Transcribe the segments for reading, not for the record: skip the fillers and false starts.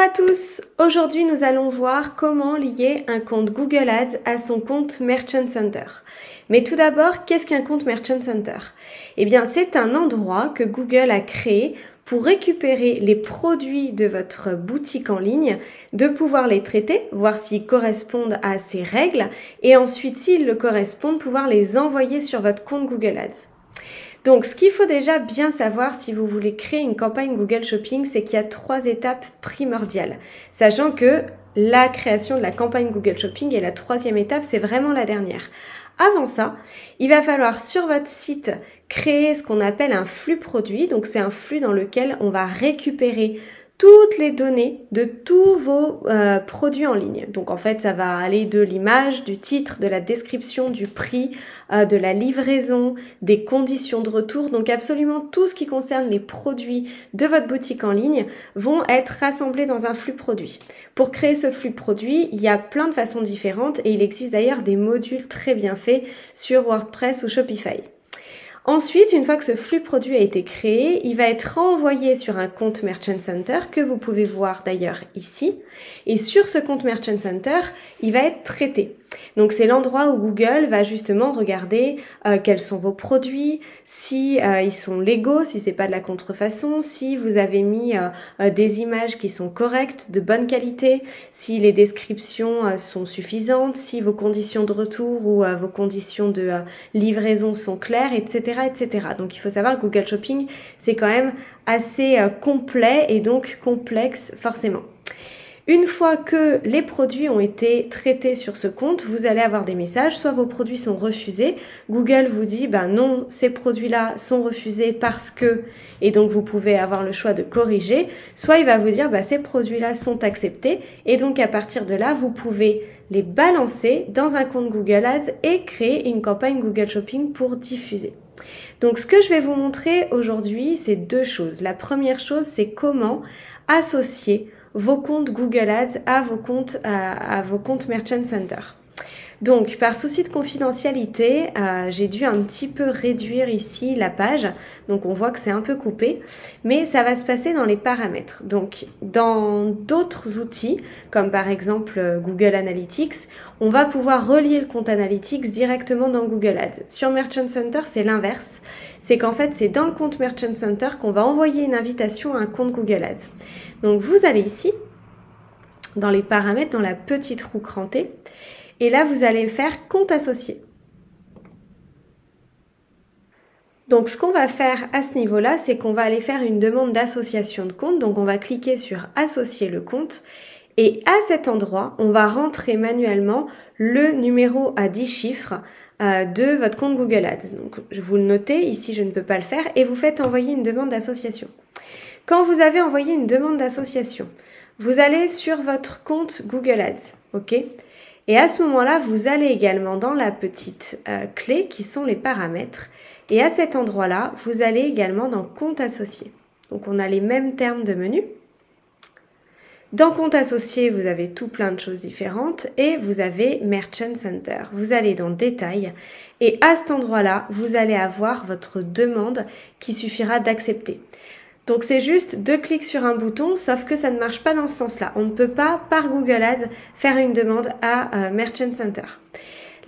à tous! Aujourd'hui, nous allons voir comment lier un compte Google Ads à son compte Merchant Center. Mais tout d'abord, qu'est-ce qu'un compte Merchant Center? Eh bien, c'est un endroit que Google a créé pour récupérer les produits de votre boutique en ligne, de pouvoir les traiter, voir s'ils correspondent à ces règles, et ensuite, s'ils le correspondent, pouvoir les envoyer sur votre compte Google Ads. Donc, ce qu'il faut déjà bien savoir si vous voulez créer une campagne Google Shopping, c'est qu'il y a 3 étapes primordiales. Sachant que la création de la campagne Google Shopping est la 3e étape, c'est vraiment la dernière. Avant ça, il va falloir sur votre site créer ce qu'on appelle un flux produit. Donc, c'est un flux dans lequel on va récupérer toutes les données de tous vos produits en ligne. Donc en fait, ça va aller de l'image, du titre, de la description, du prix, de la livraison, des conditions de retour. Donc absolument tout ce qui concerne les produits de votre boutique en ligne vont être rassemblés dans un flux produit. Pour créer ce flux produit, il y a plein de façons différentes et il existe d'ailleurs des modules très bien faits sur WordPress ou Shopify. Ensuite, une fois que ce flux produit a été créé, il va être renvoyé sur un compte Merchant Center que vous pouvez voir d'ailleurs ici. Et sur ce compte Merchant Center, il va être traité. Donc c'est l'endroit où Google va justement regarder quels sont vos produits, si ils sont légaux, si c'est pas de la contrefaçon, si vous avez mis des images qui sont correctes, de bonne qualité, si les descriptions sont suffisantes, si vos conditions de retour ou vos conditions de livraison sont claires, etc., etc. Donc il faut savoir que Google Shopping c'est quand même assez complet et donc complexe forcément. Une fois que les produits ont été traités sur ce compte, vous allez avoir des messages, soit vos produits sont refusés, Google vous dit non, ces produits-là sont refusés parce que, et donc vous pouvez avoir le choix de corriger, soit il va vous dire ces produits-là sont acceptés et donc à partir de là, vous pouvez les balancer dans un compte Google Ads et créer une campagne Google Shopping pour diffuser. Donc ce que je vais vous montrer aujourd'hui, c'est 2 choses. La première chose, c'est comment associer vos comptes Google Ads à vos comptes Merchant Center. Donc, par souci de confidentialité, j'ai dû un petit peu réduire ici la page. Donc, on voit que c'est un peu coupé, mais ça va se passer dans les paramètres. Donc, dans d'autres outils, comme par exemple Google Analytics, on va pouvoir relier le compte Analytics directement dans Google Ads. Sur Merchant Center, c'est l'inverse. C'est qu'en fait, c'est dans le compte Merchant Center qu'on va envoyer une invitation à un compte Google Ads. Donc, vous allez ici, dans les paramètres, dans la petite roue crantée, et là, vous allez faire compte associé. Donc, ce qu'on va faire à ce niveau-là, c'est qu'on va aller faire une demande d'association de compte. Donc, on va cliquer sur associer le compte. Et à cet endroit, on va rentrer manuellement le numéro à 10 chiffres de votre compte Google Ads. Donc, vous le notez. Ici, je ne peux pas le faire. Et vous faites envoyer une demande d'association. Quand vous avez envoyé une demande d'association, vous allez sur votre compte Google Ads. OK ? Et à ce moment-là, vous allez également dans la petite clé qui sont les paramètres. Et à cet endroit-là, vous allez également dans compte associé. Donc, on a les mêmes termes de menu. Dans compte associé, vous avez tout plein de choses différentes et vous avez Merchant Center. Vous allez dans détail et à cet endroit-là, vous allez avoir votre demande qui suffira d'accepter. Donc c'est juste 2 clics sur un bouton, sauf que ça ne marche pas dans ce sens-là. On ne peut pas, par Google Ads, faire une demande à Merchant Center.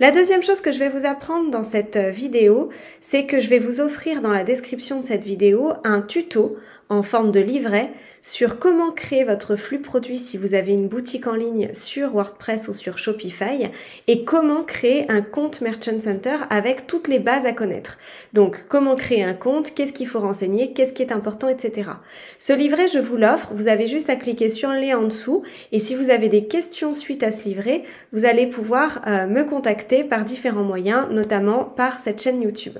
La deuxième chose que je vais vous apprendre dans cette vidéo, c'est que je vais vous offrir dans la description de cette vidéo un tuto en forme de livret sur comment créer votre flux produit si vous avez une boutique en ligne sur WordPress ou sur Shopify et comment créer un compte Merchant Center avec toutes les bases à connaître. Donc, comment créer un compte, qu'est-ce qu'il faut renseigner, qu'est-ce qui est important, etc. Ce livret, je vous l'offre, vous avez juste à cliquer sur le lien en dessous et si vous avez des questions suite à ce livret, vous allez pouvoir me contacter par différents moyens, notamment par cette chaîne YouTube.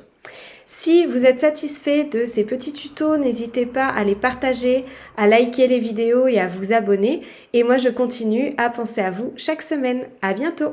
Si vous êtes satisfait de ces petits tutos, n'hésitez pas à les partager, à liker les vidéos et à vous abonner. Et moi, je continue à penser à vous chaque semaine. À bientôt!